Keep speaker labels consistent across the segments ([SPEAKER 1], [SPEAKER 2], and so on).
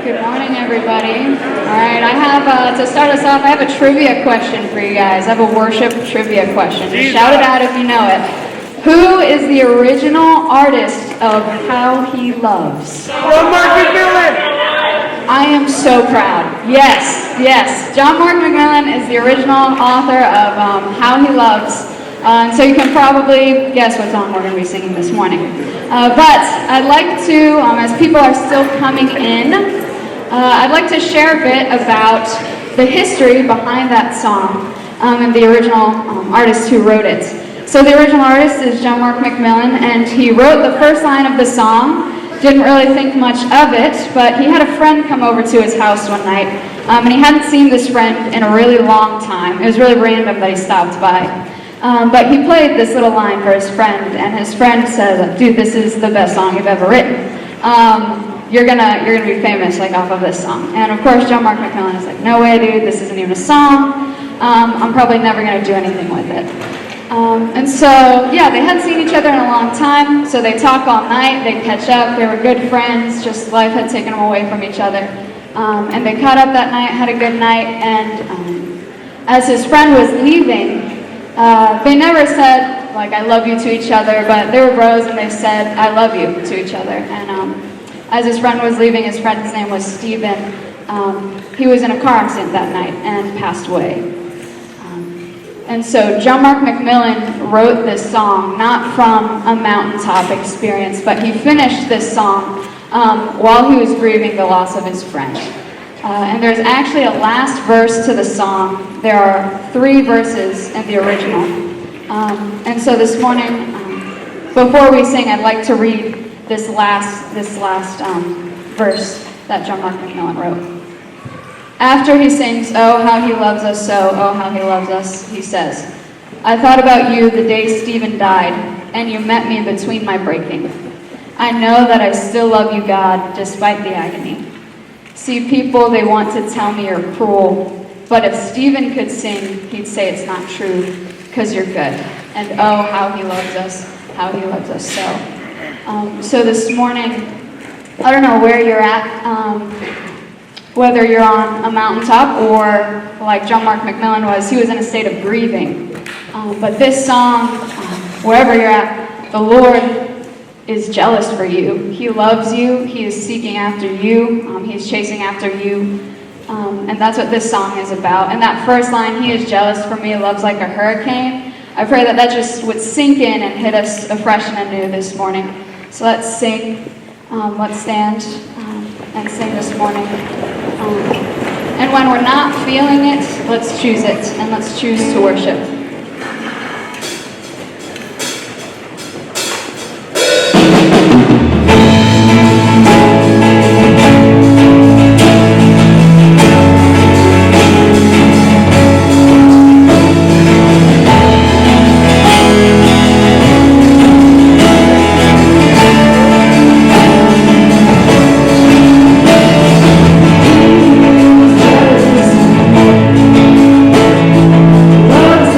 [SPEAKER 1] Good morning, everybody. All right, I have, to start us off, I have a trivia question for you guys. I have a worship trivia question. Just shout it out if you know it. Who is the original artist of How He Loves?
[SPEAKER 2] John Mark McMillan!
[SPEAKER 1] I am so proud. Yes. John Mark McMillan is the original author of How He Loves. And so you can probably guess what song we're going to be singing this morning. But I'd like to, as people are still coming in, I'd like to share a bit about the history behind that song and the original artist who wrote it. So the original artist is John Mark McMillan, and he wrote the first line of the song. Didn't really think much of it, but he had a friend come over to his house one night, and he hadn't seen this friend in a really long time. It was really random that he stopped by. But he played this little line for his friend, and his friend said, "Dude, this is the best song you've ever written. You're gonna be famous like off of this song." And of course, John Mark McMillan is like, "No way, dude. This isn't even a song. I'm probably never gonna do anything with it." And so, yeah, they hadn't seen each other in a long time, so they talk all night, they catch up, they were good friends, just life had taken them away from each other. And they caught up that night, had a good night, and as his friend was leaving, they never said, like, "I love you" to each other, but they were bros and they said, "I love you" to each other. And as his friend was leaving, his friend's name was Steven, he was in a car accident that night and passed away. And so John Mark McMillan wrote this song not from a mountaintop experience, but he finished this song while he was grieving the loss of his friend. And there's actually a last verse to the song. There are 3 verses in the original. And so this morning, before we sing, I'd like to read this last verse that John Mark McMillan wrote. After he sings, "Oh, how he loves us so, oh, how he loves us," he says, "I thought about you the day Stephen died, and you met me between my breaking. I know that I still love you, God, despite the agony. See, people, they want to tell me you're cruel, but if Stephen could sing, he'd say it's not true, 'cause you're good. And oh, how he loves us so." So this morning, I don't know where you're at, whether you're on a mountaintop or like John Mark McMillan was, he was in a state of grieving. But this song, wherever you're at, the Lord is jealous for you. He loves you. He is seeking after you. He's chasing after you. And that's what this song is about. And that first line, "He is jealous for me, loves like a hurricane," I pray that that just would sink in and hit us afresh and anew this morning. So let's sing. Let's stand and sing this morning. And when we're not feeling it, let's choose it, and let's choose to worship.
[SPEAKER 3] Loves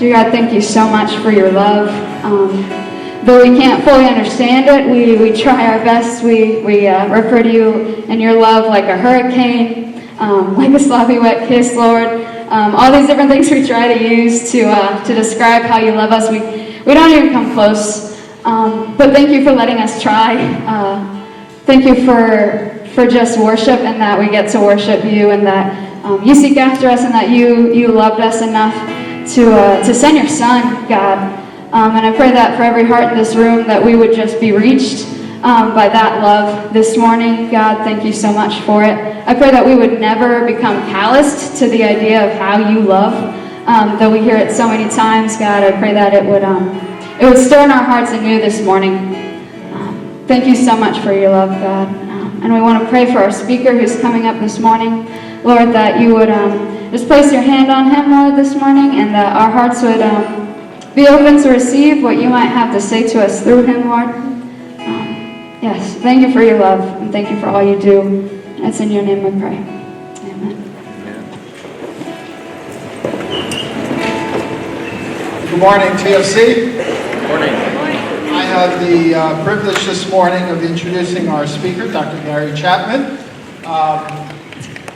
[SPEAKER 1] Dear God, thank you so much for your love. Though we can't fully understand it, we try our best. We refer to you and your love like a hurricane, like a sloppy wet kiss, Lord. All these different things we try to use to describe how you love us. We don't even come close. But thank you for letting us try. Thank you for just worship, and that we get to worship you, and that you seek after us, and that you loved us enough to send your Son, God. And I pray that for every heart in this room, that we would just be reached by that love this morning. God, thank you so much for it. I pray that we would never become calloused to the idea of how you love, though we hear it so many times. God, I pray that it would stir in our hearts anew this morning. Thank you so much for your love, God. And we want to pray for our speaker who's coming up this morning. Lord, that you would just place your hand on him, Lord, this morning, and that our hearts would be open to receive what you might have to say to us through him, Lord. Yes, thank you for your love, and thank you for all you do. And it's in your name we pray. Amen.
[SPEAKER 2] Good morning, TFC.
[SPEAKER 3] Good morning.
[SPEAKER 2] I have the privilege this morning of introducing our speaker, Dr. Gary Chapman.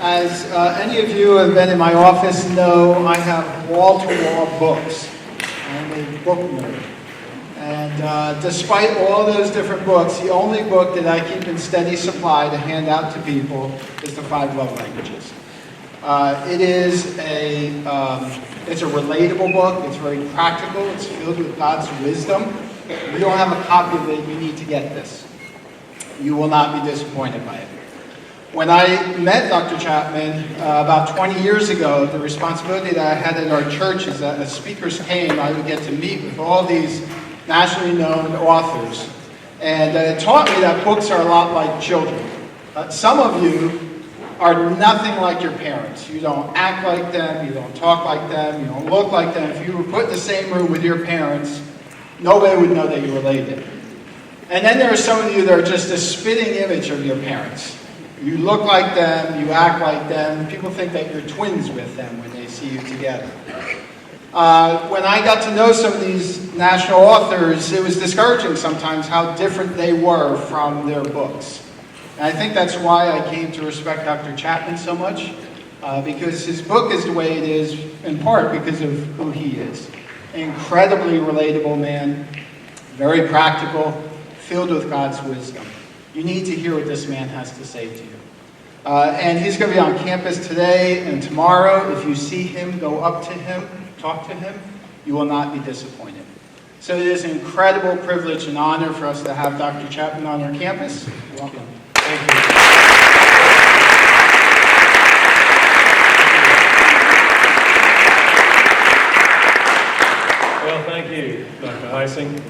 [SPEAKER 2] As any of you who have been in my office know, I have wall-to-wall books. I'm a book nerd. And despite all those different books, the only book that I keep in steady supply to hand out to people is the 5 Love Languages. It's a relatable book. It's very practical. It's filled with God's wisdom. If you don't have a copy of it, you need to get this. You will not be disappointed by it. When I met Dr. Chapman about 20 years ago, the responsibility that I had at our church is that as speakers came, I would get to meet with all these nationally known authors. And it taught me that books are a lot like children. Some of you are nothing like your parents. You don't act like them, you don't talk like them, you don't look like them. If you were put in the same room with your parents, nobody would know that you related. And then there are some of you that are just a spitting image of your parents. You look like them, you act like them. People think that you're twins with them when they see you together. When I got to know some of these national authors, it was discouraging sometimes how different they were from their books. And I think that's why I came to respect Dr. Chapman so much, because his book is the way it is, in part because of who he is. An incredibly relatable man, very practical, filled with God's wisdom. You need to hear what this man has to say to you. And he's going to be on campus today and tomorrow. If you see him, go up to him, talk to him. You will not be disappointed. So it is an incredible privilege and honor for us to have Dr. Chapman on our campus. Welcome. Thank you.
[SPEAKER 3] Well, thank you, Dr. Heising.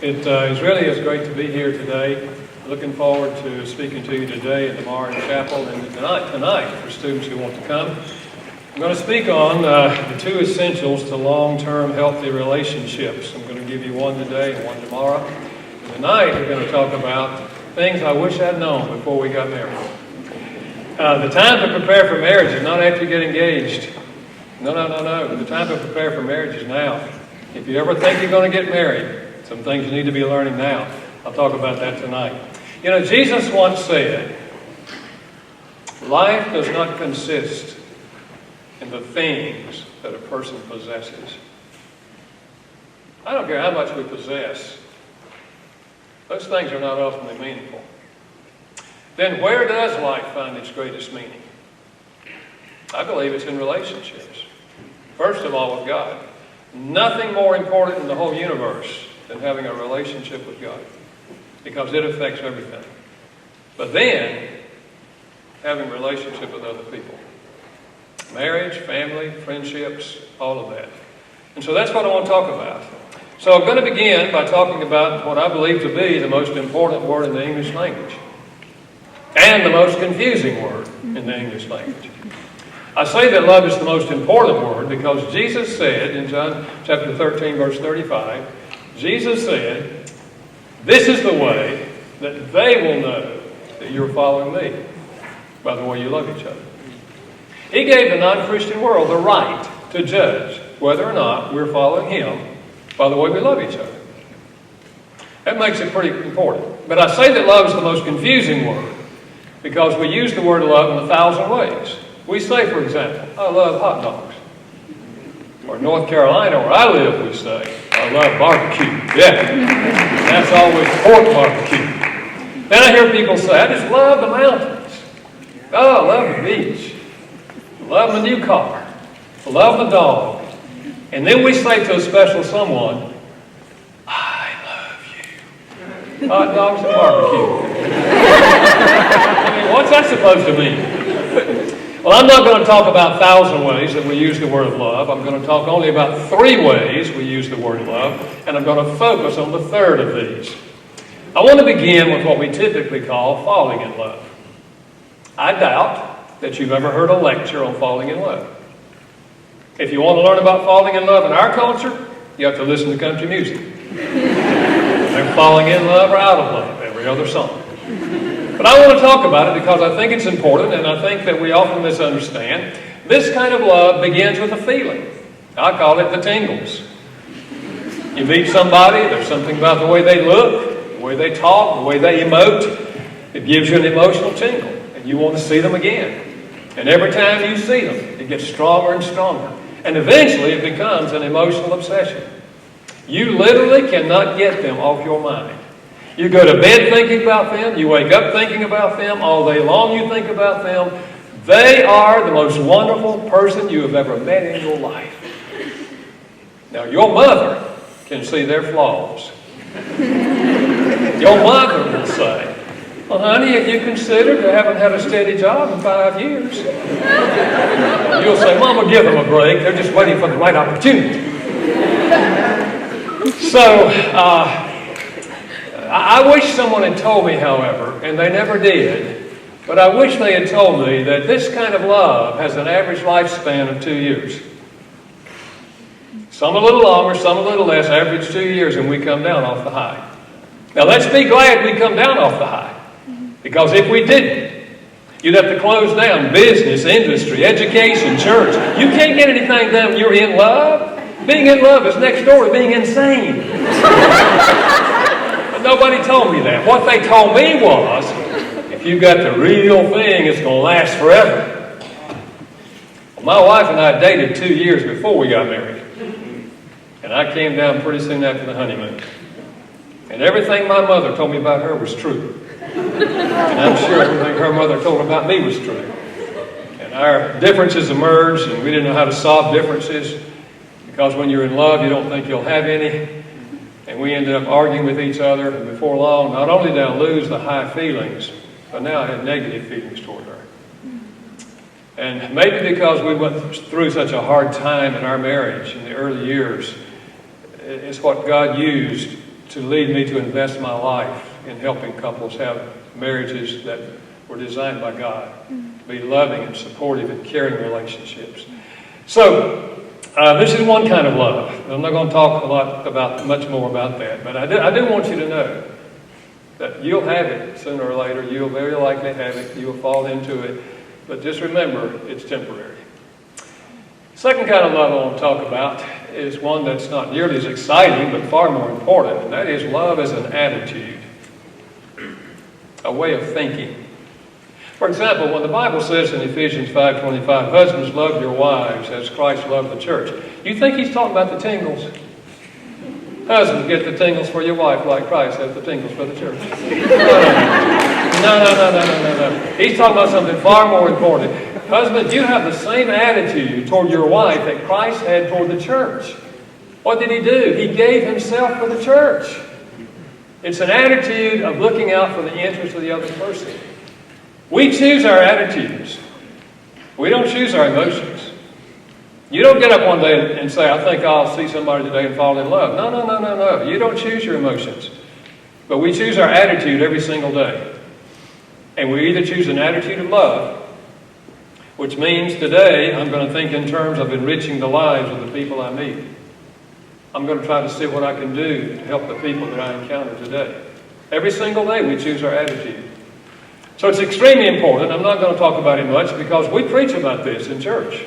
[SPEAKER 3] It really is great to be here today. Looking forward to speaking to you today and tomorrow in chapel, and tonight for students who want to come. I'm going to speak on the 2 essentials to long-term healthy relationships. I'm going to give you one today and one tomorrow. And tonight we're going to talk about things I wish I'd known before we got married. The time to prepare for marriage is not after you get engaged. No. The time to prepare for marriage is now. If you ever think you're going to get married, some things you need to be learning now. I'll talk about that tonight. You know, Jesus once said, life does not consist in the things that a person possesses. I don't care how much we possess. Those things are not ultimately meaningful. Then where does life find its greatest meaning? I believe it's in relationships. First of all, with God. Nothing more important in the whole universe than having a relationship with God, because it affects everything. But then, having a relationship with other people. Marriage, family, friendships, all of that. And so that's what I want to talk about. So I'm going to begin by talking about what I believe to be the most important word in the English language, and the most confusing word in the English language. I say that love is the most important word because Jesus said in John chapter 13, verse 35, Jesus said, this is the way that they will know that you're following me, by the way you love each other. He gave the non-Christian world the right to judge whether or not we're following Him by the way we love each other. That makes it pretty important. But I say that love is the most confusing word because we use the word love in 1,000 ways. We say, for example, I love hot dogs. Or in North Carolina, where I live, we say, I love barbecue. Yeah, that's always pork barbecue. Then I hear people say, I just love the mountains. Oh, I love the beach. I love my new car. I love my dog. And then we say to a special someone, I love you. Hot dogs and barbecue. I mean, what's that supposed to mean? Well, I'm not going to talk about 1,000 ways that we use the word love. I'm going to talk only about 3 ways we use the word love, and I'm going to focus on the third of these. I want to begin with what we typically call falling in love. I doubt that you've ever heard a lecture on falling in love. If you want to learn about falling in love in our culture, you have to listen to country music. They're falling in love or out of love, every other song. But I want to talk about it because I think it's important, and I think that we often misunderstand. This kind of love begins with a feeling. I call it the tingles. You meet somebody, there's something about the way they look, the way they talk, the way they emote. It gives you an emotional tingle, and you want to see them again. And every time you see them, it gets stronger and stronger. And eventually it becomes an emotional obsession. You literally cannot get them off your mind. You go to bed thinking about them. You wake up thinking about them. All day long you think about them. They are the most wonderful person you have ever met in your life. Now, your mother can see their flaws. Your mother will say, well, honey, have you considered they haven't had a steady job in 5 years? You'll say, Mama, give them a break. They're just waiting for the right opportunity. So, I wish someone had told me, however, and they never did, but I wish they had told me that this kind of love has an average lifespan of 2 years. Some a little longer, some a little less, average 2 years, and we come down off the high. Now, let's be glad we come down off the high, because if we didn't, you'd have to close down business, industry, education, church. You can't get anything done when you're in love. Being in love is next door to being insane. Nobody told me that. What they told me was, if you got the real thing, it's going to last forever. Well, my wife and I dated 2 years before we got married. And I came down pretty soon after the honeymoon. And everything my mother told me about her was true. And I'm sure everything her mother told about me was true. And our differences emerged, and we didn't know how to solve differences, because when you're in love, you don't think you'll have any. And we ended up arguing with each other, and before long, not only did I lose the high feelings, but now I had negative feelings toward her. And maybe because we went through such a hard time in our marriage in the early years, it's what God used to lead me to invest my life in helping couples have marriages that were designed by God, to be loving and supportive and caring relationships. So, this is one kind of love. I'm not going to talk much more about that, but I do want you to know that you'll have it sooner or later. You'll very likely have it. You'll fall into it. But just remember, it's temporary. Second kind of love I want to talk about is one that's not nearly as exciting, but far more important, and that is love as an attitude, a way of thinking. For example, when the Bible says in Ephesians 5:25, husbands, love your wives as Christ loved the church, you think he's talking about the tingles? Husbands, get the tingles for your wife like Christ has the tingles for the church. No. He's talking about something far more important. Husbands, you have the same attitude toward your wife that Christ had toward the church. What did he do? He gave himself for the church. It's an attitude of looking out for the interests of the other person. We choose our attitudes. We don't choose our emotions. You don't get up one day and say, I think I'll see somebody today and fall in love. No. You don't choose your emotions. But we choose our attitude every single day. And we either choose an attitude of love, which means today I'm going to think in terms of enriching the lives of the people I meet. I'm going to try to see what I can do to help the people that I encounter today. Every single day we choose our attitude. So it's extremely important. I'm not going to talk about it much because we preach about this in church.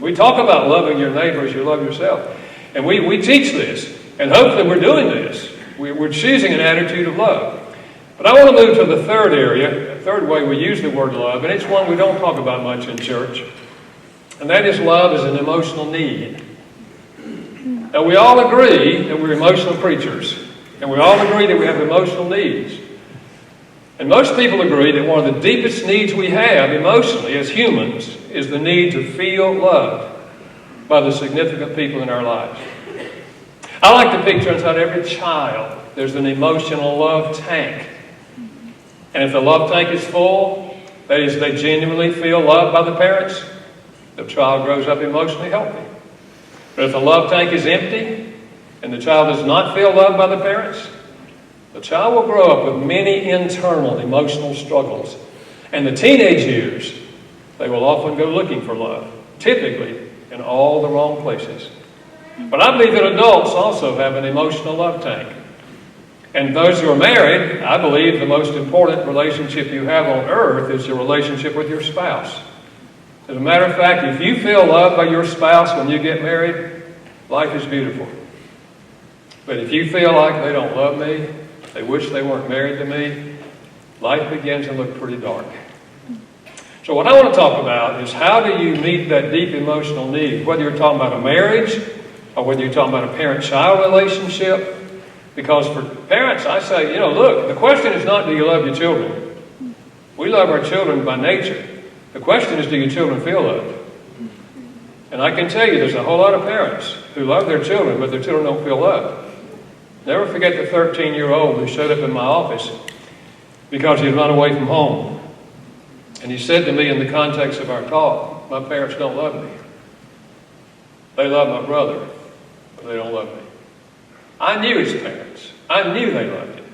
[SPEAKER 3] We talk about loving your neighbor as you love yourself. And we teach this. And hopefully we're doing this. We're choosing an attitude of love. But I want to move to the third area, the third way we use the word love, and it's one we don't talk about much in church. And that is love is an emotional need. Now we all agree that we're emotional creatures. And we all agree that we have emotional needs. And most people agree that one of the deepest needs we have emotionally as humans is the need to feel loved by the significant people in our lives. I like to picture inside every child there's an emotional love tank. And if the love tank is full, that is, they genuinely feel loved by the parents, the child grows up emotionally healthy. But if the love tank is empty and the child does not feel loved by the parents, the child will grow up with many internal emotional struggles. And the teenage years, they will often go looking for love, typically in all the wrong places. But I believe that adults also have an emotional love tank. And those who are married, I believe the most important relationship you have on earth is your relationship with your spouse. As a matter of fact, if you feel loved by your spouse when you get married, life is beautiful. But if you feel like they don't love me, they wish they weren't married to me, life begins to look pretty dark. So what I want to talk about is how do you meet that deep emotional need, whether you're talking about a marriage or whether you're talking about a parent-child relationship. Because for parents, I say, look, the question is not do you love your children. We love our children by nature. The question is, do your children feel loved? And I can tell you there's a whole lot of parents who love their children, but their children don't feel loved. Never forget the 13-year-old who showed up in my office because he had run away from home. And he said to me in the context of our talk, my parents don't love me. They love my brother, but they don't love me. I knew his parents. I knew they loved him.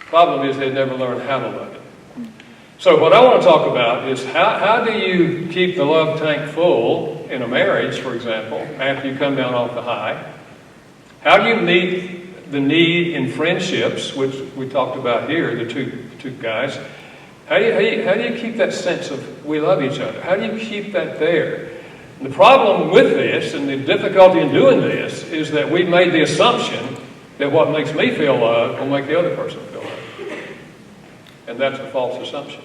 [SPEAKER 3] Problem is they'd never learned how to love him. So what I want to talk about is how do you keep the love tank full in a marriage, for example, after you come down off the high? How do you meet the need in friendships, which we talked about here, the two guys? How do you keep that sense of we love each other? How do you keep that there? The problem with this and the difficulty in doing this is that we've made the assumption that what makes me feel loved will make the other person feel loved. And that's a false assumption.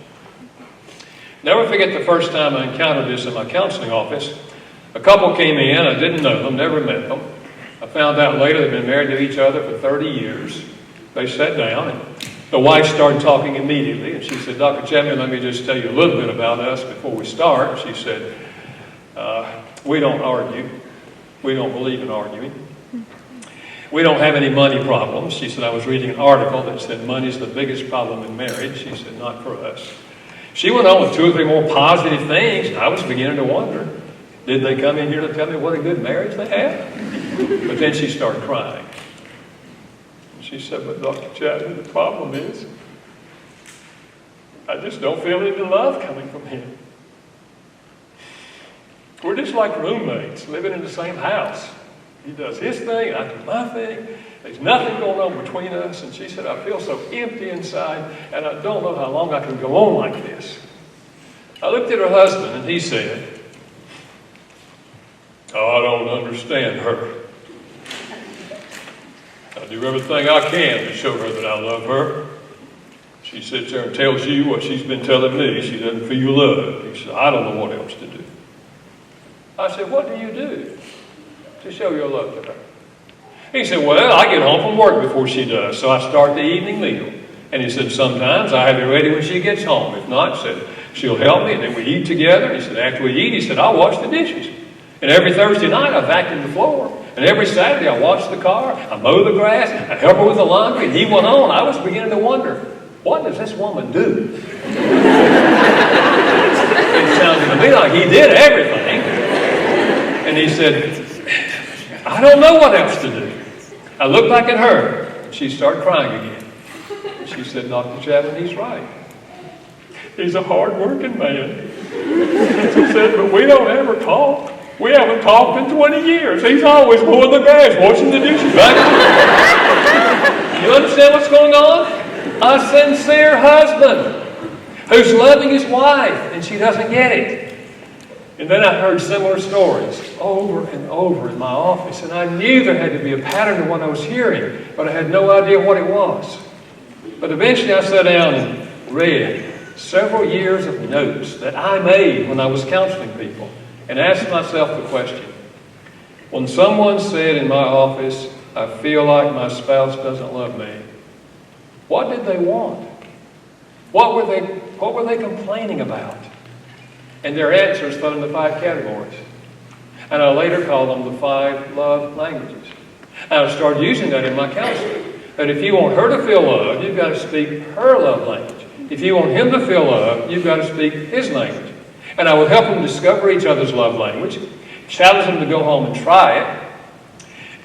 [SPEAKER 3] Never forget the first time I encountered this in my counseling office. A couple came in, I didn't know them, never met them. I found out later they'd been married to each other for 30 years. They sat down and the wife started talking immediately and she said, Dr. Chapman, let me just tell you a little bit about us before we start. She said, we don't argue. We don't believe in arguing. We don't have any money problems. She said, I was reading an article that said money's the biggest problem in marriage. She said, not for us. She went on with 2 or 3 more positive things, and I was beginning to wonder, did they come in here to tell me what a good marriage they have? But then she started crying. She said, but Dr. Chapman, the problem is, I just don't feel any love coming from him. We're just like roommates living in the same house. He does his thing, I do my thing. There's nothing going on between us. And she said, I feel so empty inside, and I don't know how long I can go on like this. I looked at her husband, and he said, oh, I don't understand her. I do everything I can to show her that I love her. She sits there and tells you what she's been telling me. She doesn't feel loved. He said, I don't know what else to do. I said, what do you do to show your love to her? He said, well, I get home from work before she does, so I start the evening meal. And he said, sometimes I have it ready when she gets home. If not, he said, she'll help me, and then we eat together. He said, after we eat, he said, I'll wash the dishes. And every Thursday night, I vacuum the floor. And every Saturday, I wash the car, I mow the grass, I help her with the laundry. And he went on. I was beginning to wonder, what does this woman do? It sounded to me like he did everything. And he said, I don't know what else to do. I looked back at her, and she started crying again. She said, Dr. Chapman, he's right. He's a hard-working man. She said, but we don't ever talk. We haven't talked in 20 years. He's always mowing the grass, washing the dishes. Right? You understand what's going on? A sincere husband who's loving his wife, and she doesn't get it. And then I heard similar stories over and over in my office, and I knew there had to be a pattern to what I was hearing, but I had no idea what it was. But eventually I sat down and read several years of notes that I made when I was counseling people and asked myself the question, when someone said in my office, I feel like my spouse doesn't love me, what did they want? What were they complaining about? And their answers fell into 5 categories. And I later called them the 5 love languages. And I started using that in my counseling. That if you want her to feel loved, you've got to speak her love language. If you want him to feel loved, you've got to speak his language. And I would help them discover each other's love language, challenge them to go home and try it.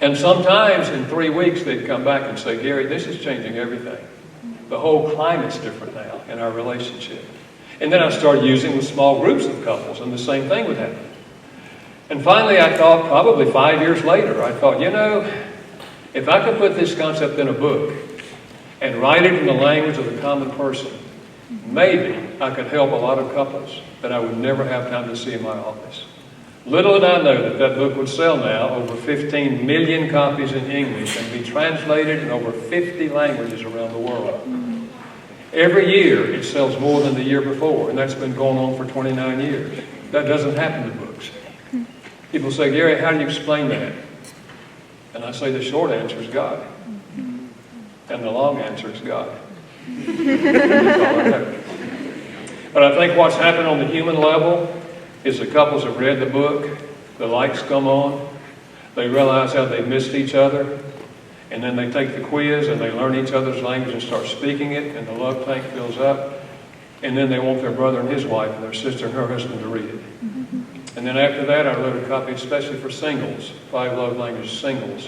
[SPEAKER 3] And sometimes in 3 weeks they'd come back and say, Gary, this is changing everything. The whole climate's different now in our relationship. And then I started using with small groups of couples, and the same thing would happen. And finally I thought, probably 5 years later, I thought, if I could put this concept in a book and write it in the language of the common person, maybe I could help a lot of couples that I would never have time to see in my office. Little did I know that book would sell now over 15 million copies in English and be translated in over 50 languages around the world. Every year it sells more than the year before, and that's been going on for 29 years. That doesn't happen to books. People say, Gary, how do you explain that? And I say the short answer is God. And the long answer is God. That's all I know. But I think what's happened on the human level is the couples have read the book, the lights come on, they realize how they missed each other, and then they take the quiz and they learn each other's language and start speaking it, and the love tank fills up, and then they want their brother and his wife and their sister and her husband to read it. And then after that, I wrote a copy especially for singles, 5 love languages singles.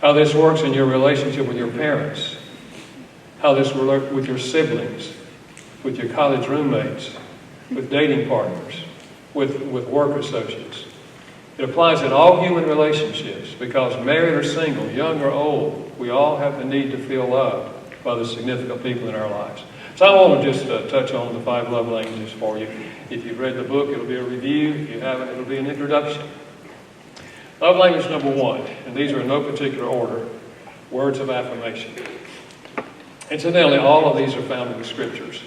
[SPEAKER 3] How this works in your relationship with your parents, how this will work with your siblings, with your college roommates, with dating partners, with work associates. It applies in all human relationships because married or single, young or old, we all have the need to feel loved by the significant people in our lives. So I want to just touch on the 5 love languages for you. If you've read the book, it'll be a review. If you haven't, it'll be an introduction. Love language number 1, and these are in no particular order, words of affirmation. Incidentally, all of these are found in the scriptures.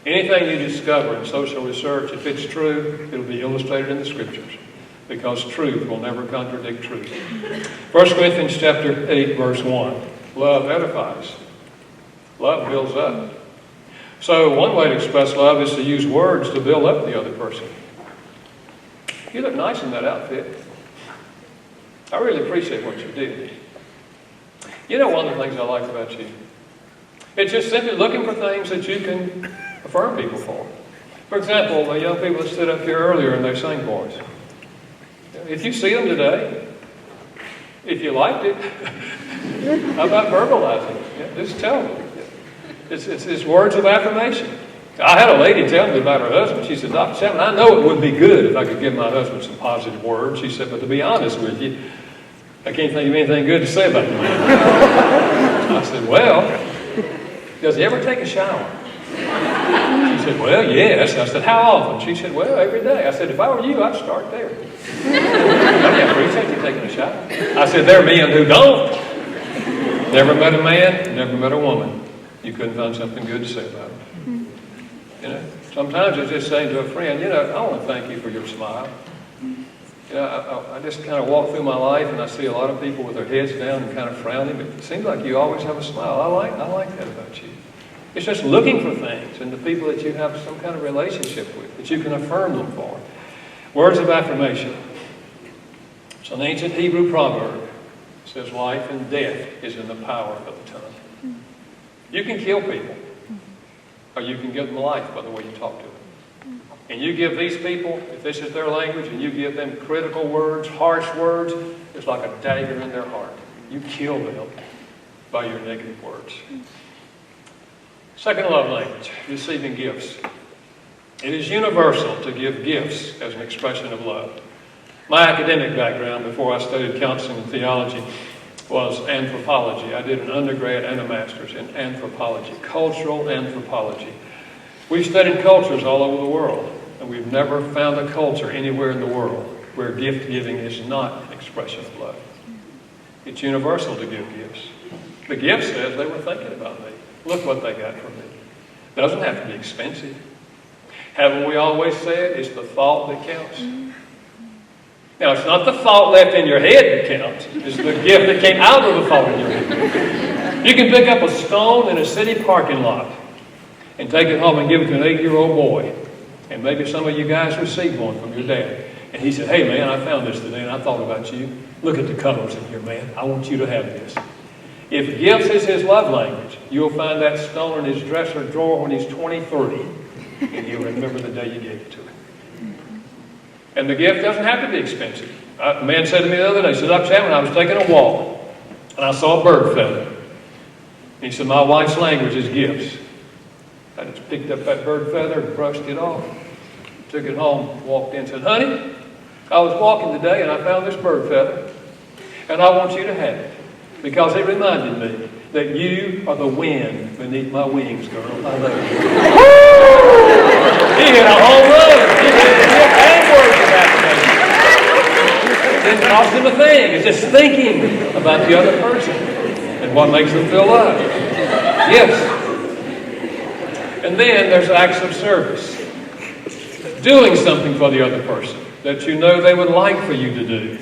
[SPEAKER 3] Anything you discover in social research, if it's true, it'll be illustrated in the scriptures because truth will never contradict truth. 1 Corinthians chapter 8, verse 1, love edifies. Love builds up. So one way to express love is to use words to build up the other person. You look nice in that outfit. I really appreciate what you did. One of the things I like about you, it's just simply looking for things that you can affirm people for. For example, the young people that stood up here earlier and they sang for us. If you see them today, if you liked it, how about verbalizing it? Just tell them. It's words of affirmation. I had a lady tell me about her husband. She said, Dr. Chapman, I know it would be good if I could give my husband some positive words. She said, but to be honest with you, I can't think of anything good to say about the man. I said, well, does he ever take a shower? She said, well, yes. I said, how often? She said, well, every day. I said, if I were you, I'd start there. I appreciate you taking a shower. I said, there are men who don't. Never met a man, never met a woman. You couldn't find something good to say about them. Sometimes it's just saying to a friend, I want to thank you for your smile. I just kind of walk through my life and I see a lot of people with their heads down and kind of frowning, but it seems like you always have a smile. I like that about you. It's just looking for things in the people that you have some kind of relationship with, that you can affirm them for. Words of affirmation. It's an ancient Hebrew proverb. It says life and death is in the power of the tongue. You can kill people, or you can give them life by the way you talk to them. And you give these people, if this is their language, and you give them critical words, harsh words, it's like a dagger in their heart. You kill them by your negative words. Second love language, receiving gifts. It is universal to give gifts as an expression of love. My academic background before I studied counseling and theology was anthropology. I did an undergrad and a master's in anthropology, cultural anthropology. We studied cultures all over the world. And we've never found a culture anywhere in the world where gift giving is not an expression of love. It's universal to give gifts. The gift says they were thinking about me. Look what they got from me. It doesn't have to be expensive. Haven't we always said it's the thought that counts? Now, it's not the thought left in your head that counts. It's the gift that came out of the thought in your head. You can pick up a stone in a city parking lot and take it home and give it to an 8-year-old boy. And maybe some of you guys received one from your dad. And he said, hey, man, I found this today and I thought about you. Look at the colors in here, man. I want you to have this. If gifts is his love language, you'll find that stone in his dresser drawer when he's 23. And he'll remember the day you gave it to him. And the gift doesn't have to be expensive. A man said to me the other day, he said, Dr. Chapman, I was taking a walk and I saw a bird feather. And he said, my wife's language is gifts. I just picked up that bird feather and brushed it off. Took it home, walked in and said, honey, I was walking today and I found this bird feather. And I want you to have it. Because it reminded me that you are the wind beneath my wings, girl. I love you. He hit a home run. He hit the gift and words of affirmation. It didn't cost him a thing. It's just thinking about the other person and what makes them feel loved. Yes. And then there's acts of service. Doing something for the other person that you know they would like for you to do.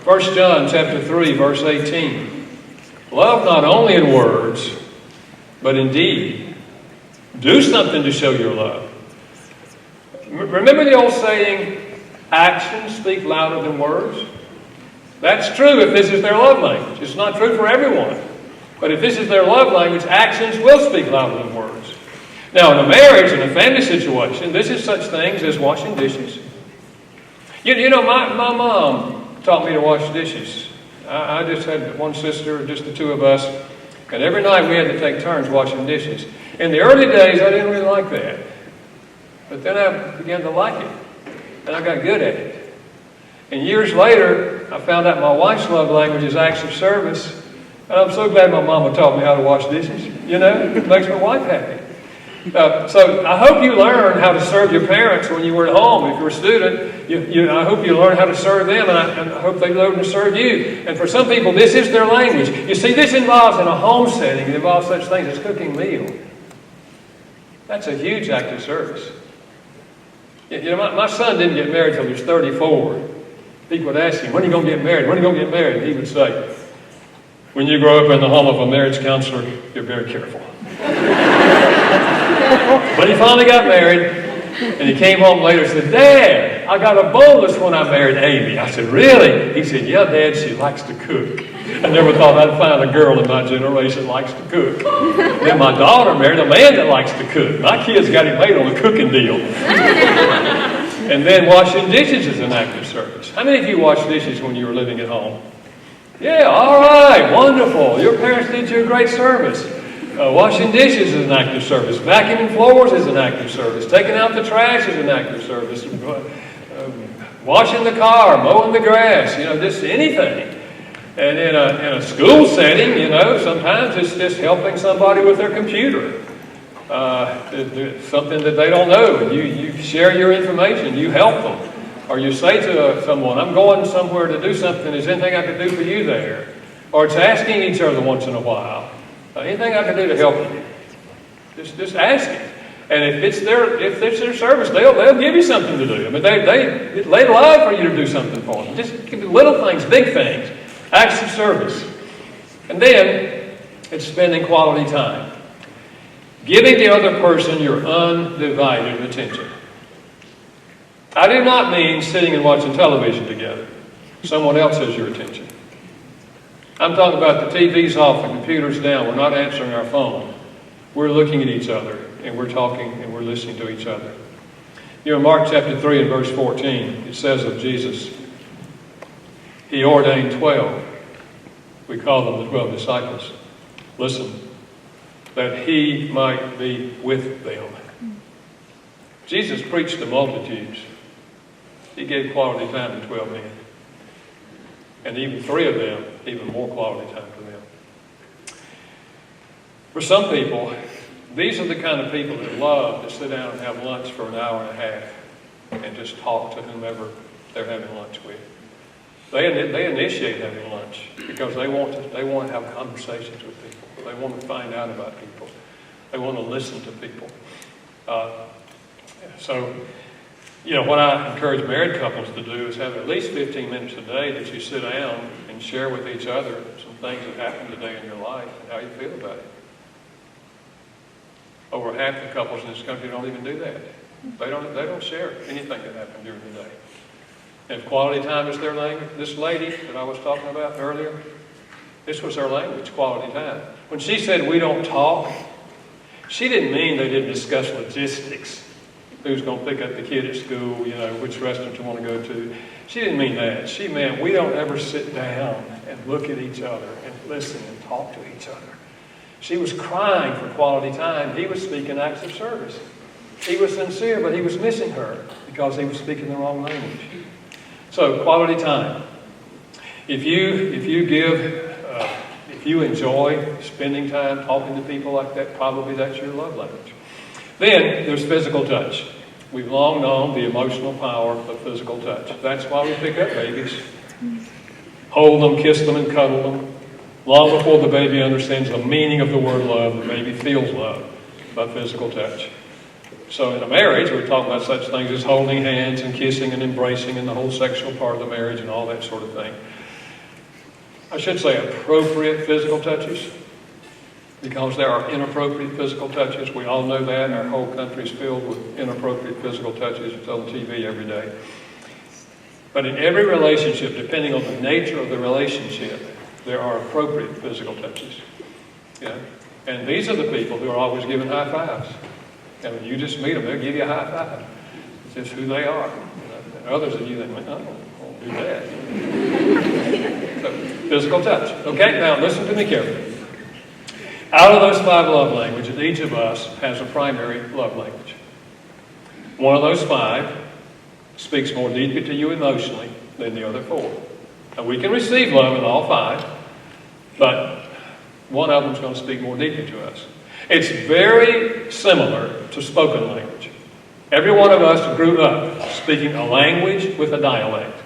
[SPEAKER 3] 1 John chapter 3, verse 18. Love not only in words, but in deed. Do something to show your love. Remember the old saying, actions speak louder than words? That's true if this is their love language. It's not true for everyone. But if this is their love language, actions will speak louder than words. Now, in a marriage, in a family situation, this is such things as washing dishes. You know, my mom taught me to wash dishes. I just had one sister, just the two of us, and every night we had to take turns washing dishes. In the early days, I didn't really like that. But then I began to like it, and I got good at it. And years later, I found out my wife's love language is acts of service, and I'm so glad my mama taught me how to wash dishes. You know, it makes my wife happy. So I hope you learn how to serve your parents when you were at home. If you're a student, I hope you learn how to serve them, and I hope they learn to serve you. And for some people, this is their language. You see, this involves, in a home setting, it involves such things as cooking meal. That's a huge act of service. You know, my son didn't get married until he was 34. People would ask him, when are you going to get married? When are you going to get married? And he would say, when you grow up in the home of a marriage counselor, you're very careful. But he finally got married, and he came home later and said, Dad, I got a bonus when I married Amy. I said, really? He said, yeah, Dad, she likes to cook. I never thought I'd find a girl in my generation that likes to cook. Then my daughter married a man that likes to cook. My kids got him made on a cooking deal. And then washing dishes is an act of service. How many of you washed dishes when you were living at home? Yeah, all right, wonderful. Your parents did you a great service. Washing dishes is an act of service. Vacuuming floors is an act of service. Taking out the trash is an act of service. Washing the car, mowing the grass, just anything. And in a school setting, sometimes it's just helping somebody with their computer. Something that they don't know. You share your information. You help them. Or you say to someone, I'm going somewhere to do something. Is there anything I can do for you there? Or it's asking each other once in a while. Anything I can do to help you? Just ask it. And if it's their service, they'll give you something to do. I mean, they love for you to do something for them. Just little things, big things, acts of service. And then it's spending quality time, giving the other person your undivided attention. I do not mean sitting and watching television together. Someone else has your attention. I'm talking about the TV's off, the computer's down, we're not answering our phone. We're looking at each other, and we're talking, and we're listening to each other. In Mark chapter 3 and verse 14, it says of Jesus, He ordained 12. We call them the 12 disciples. Listen, that He might be with them. Jesus preached to multitudes. He gave quality time to 12 men. And even 3 of them, even more quality time for them. For some people, these are the kind of people that love to sit down and have lunch for an hour and a half and just talk to whomever they're having lunch with. They initiate having lunch because they want to have conversations with people. They want to find out about people. They want to listen to people. So, what I encourage married couples to do is have at least 15 minutes a day that you sit down and share with each other some things that happened today in your life and how you feel about it. Over half the couples in this country don't even do that. They don't share anything that happened during the day. If quality time is their language, this lady that I was talking about earlier, this was her language, quality time. When she said we don't talk, she didn't mean they didn't discuss logistics. Who's going to pick up the kid at school, which restaurant you want to go to. She didn't mean that. She meant we don't ever sit down and look at each other and listen and talk to each other. She was crying for quality time. He was speaking acts of service. He was sincere, but he was missing her because he was speaking the wrong language. So, quality time. If you enjoy spending time talking to people like that, probably that's your love language. Then there's physical touch. We've long known the emotional power of physical touch. That's why we pick up babies, hold them, kiss them, and cuddle them. Long before the baby understands the meaning of the word love, the baby feels love by physical touch. So in a marriage, we're talking about such things as holding hands and kissing and embracing and the whole sexual part of the marriage and all that sort of thing. I should say appropriate physical touches, because there are inappropriate physical touches. We all know that. Our whole country is filled with inappropriate physical touches. It's on TV every day. But in every relationship, depending on the nature of the relationship, there are appropriate physical touches. Yeah? And these are the people who are always giving high fives. And when you just meet them, they'll give you a high five. It's just who they are. And others of you, they might, I won't do that. So, physical touch. Okay, now listen to me carefully. Out of those 5 love languages, each of us has a primary love language. One of those 5 speaks more deeply to you emotionally than the other 4. Now, we can receive love in all 5, but one of them is going to speak more deeply to us. It's very similar to spoken language. Every one of us grew up speaking a language with a dialect,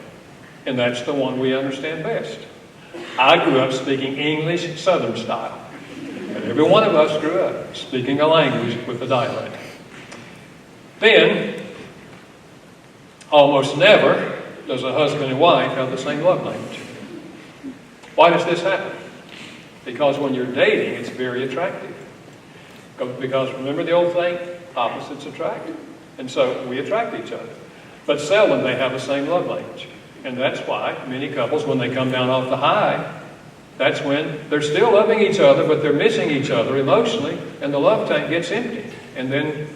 [SPEAKER 3] and that's the one we understand best. I grew up speaking English Southern style, and every one of us grew up speaking a language with a dialect. Then, almost never does a husband and wife have the same love language. Why does this happen? Because when you're dating, it's very attractive. Because remember the old thing? Opposites attract. And so we attract each other. But seldom they have the same love language. And that's why many couples, when they come down off the high, that's when they're still loving each other, but they're missing each other emotionally, and the love tank gets empty. And then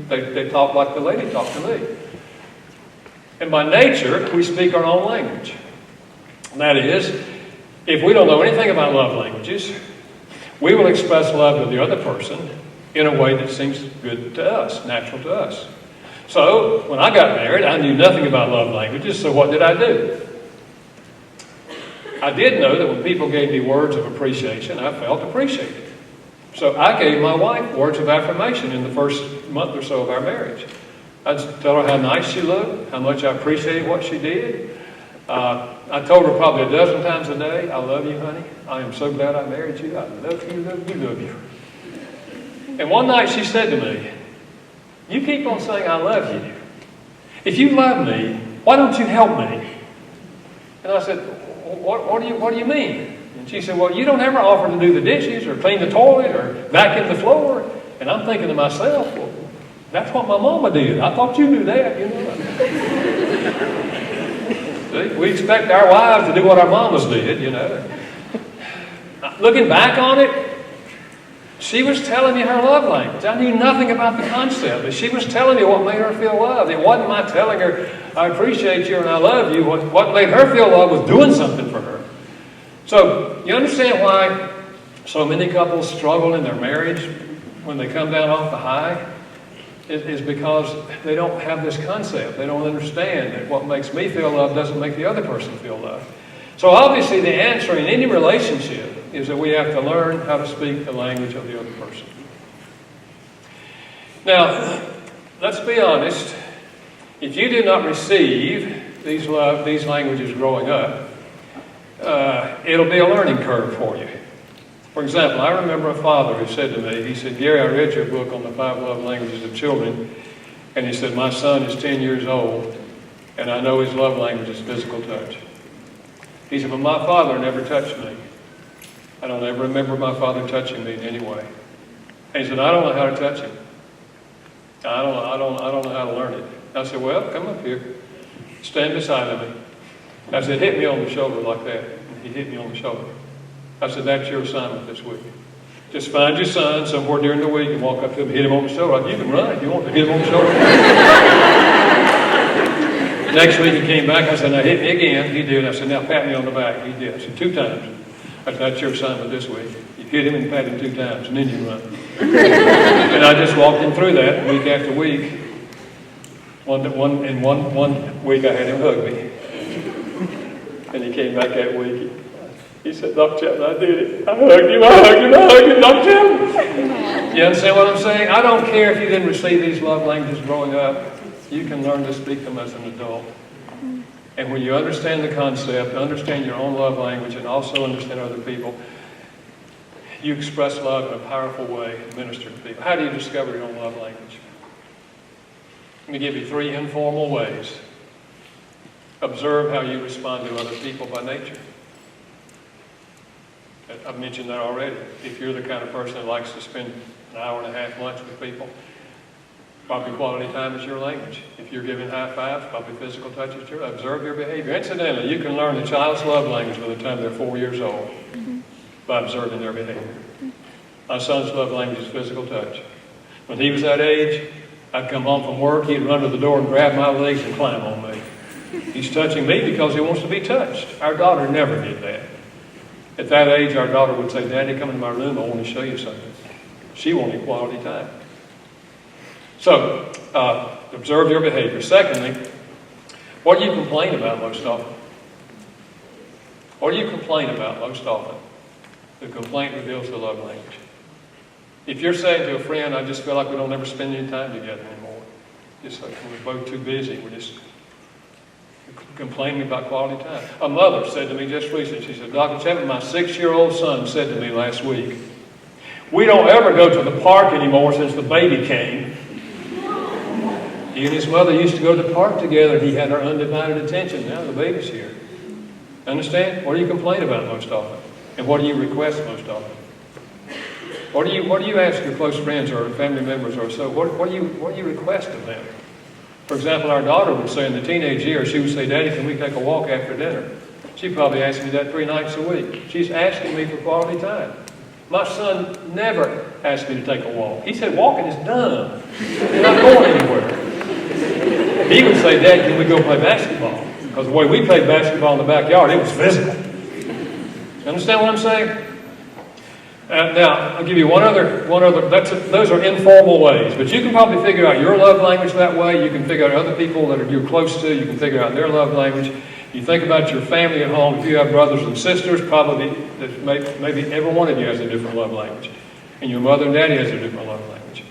[SPEAKER 3] they talk like the lady talked to me. And by nature, we speak our own language. And that is, if we don't know anything about love languages, we will express love to the other person in a way that seems good to us, natural to us. So, when I got married, I knew nothing about love languages, so what did I do? I did know that when people gave me words of appreciation, I felt appreciated. So I gave my wife words of affirmation in the first month or so of our marriage. I'd tell her how nice she looked, how much I appreciated what she did. I told her probably a dozen times a day, I love you, honey. I am so glad I married you. I love you, love you, love you. And one night she said to me, you keep on saying I love you. If you love me, why don't you help me? And I said, what do you mean? And she said, well, you don't ever offer to do the dishes or clean the toilet or vacuum the floor. And I'm thinking to myself, well, that's what my mama did. I thought you knew that, you know. See, we expect our wives to do what our mamas did, you know. Looking back on it, she was telling me her love language. I knew nothing about the concept, but she was telling me what made her feel loved. It wasn't my telling her, I appreciate you and I love you. What made her feel loved was doing something for her. So, you understand why so many couples struggle in their marriage when they come down off the high? Is because they don't have this concept. They don't understand that what makes me feel loved doesn't make the other person feel loved. So obviously the answer in any relationship is that we have to learn how to speak the language of the other person. Now, let's be honest. If you did not receive these languages growing up, it'll be a learning curve for you. For example, I remember a father who said to me, he said, Gary, I read your book on the 5 love languages of children, and he said, my son is 10 years old, and I know his love language is physical touch. He said, but my father never touched me. I don't ever remember my father touching me in any way. And he said, I don't know how to touch him. I don't know how to learn it. I said, well, come up here. Stand beside me. I said, hit me on the shoulder like that. And he hit me on the shoulder. I said, that's your assignment this week. Just find your son somewhere during the week and walk up to him, hit him on the shoulder. You can run if you want to hit him on the shoulder. Next week he came back. I said, now hit me again. He did. I said, now pat me on the back. He did. I said, 2 times. I said, that's your assignment this week. You hit him and pat him 2 times, and then you run. And I just walked him through that week after week. One week I had him hug me. And he came back that week. He said, Dr. Chapman, I did it. I hugged him, Dr. Chapman. You understand what I'm saying? I don't care if you didn't receive these love languages growing up. You can learn to speak them as an adult. And when you understand the concept, understand your own love language, and also understand other people, you express love in a powerful way and minister to people. How do you discover your own love language? Let me give you 3 informal ways. Observe how you respond to other people by nature. I've mentioned that already. If you're the kind of person that likes to spend an hour and a half lunch with people, probably quality time is your language. If you're giving high fives, probably physical touch is your. Observe your behavior. Incidentally, you can learn a child's love language by the time they're 4 years old by observing their behavior. My son's love language is physical touch. When he was that age, I'd come home from work, he'd run to the door and grab my legs and climb on me. He's touching me because he wants to be touched. Our daughter never did that. At that age, our daughter would say, Daddy, come into my room, I want to show you something. She wanted quality time. So, observe your behavior. Secondly, what do you complain about most often? What do you complain about most often? The complaint reveals the love language. If you're saying to a friend, I just feel like we don't ever spend any time together anymore. Just like we're both too busy. We're just complaining about quality time. A mother said to me just recently, she said, Dr. Chapman, my 6-year-old son said to me last week, we don't ever go to the park anymore since the baby came. He and his mother used to go to the park together. He had our undivided attention. Now the baby's here. Understand? What do you complain about most often? And what do you request most often? What do you ask your close friends or family members or so? What do you request of them? For example, our daughter would say in the teenage years, she would say, Daddy, can we take a walk after dinner? She probably asks me that 3 nights a week. She's asking me for quality time. My son never asked me to take a walk. He said, walking is dumb. You're not going anywhere. He would say, Dad, can we go play basketball? Because the way we played basketball in the backyard, it was physical. Understand what I'm saying? Now, I'll give you one other. Those are informal ways, but you can probably figure out your love language that way. You can figure out other people that you're close to. You can figure out their love language. You think about your family at home. If you have brothers and sisters, probably maybe every one of you has a different love language, and your mother and daddy has a different love language.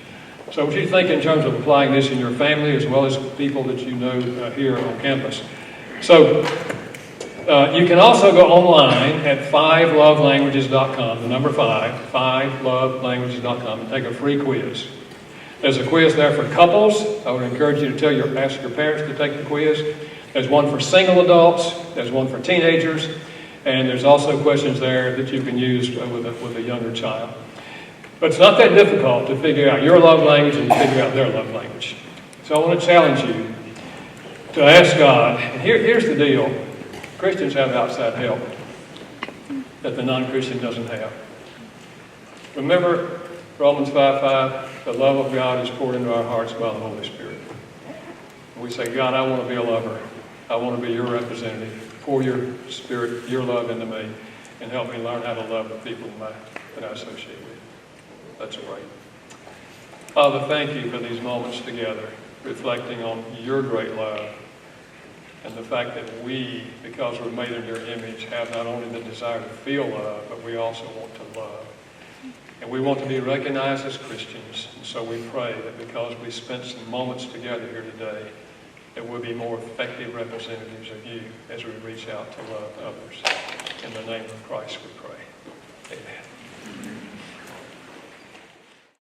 [SPEAKER 3] So, what you think in terms of applying this in your family as well as people that you know here on campus. So. You can also go online at 5lovelanguages.com, the number 5, 5lovelanguages.com, and take a free quiz. There's a quiz there for couples. I would encourage you to ask your parents to take the quiz. There's one for single adults. There's one for teenagers. And there's also questions there that you can use with a younger child. But it's not that difficult to figure out your love language and to figure out their love language. So I want to challenge you to ask God. And here's the deal. Christians have outside help that the non-Christian doesn't have. Remember Romans 5:5, the love of God is poured into our hearts by the Holy Spirit. And we say, God, I want to be a lover. I want to be your representative. Pour your Spirit, your love into me, and help me learn how to love the people that I associate with. Let's pray. Father, thank you for these moments together, reflecting on your great love. And the fact that we, because we're made in your image, have not only the desire to feel love, but we also want to love. And we want to be recognized as Christians. And so we pray that because we spent some moments together here today, that we'll be more effective representatives of you as we reach out to love others. In the name of Christ we pray. Amen.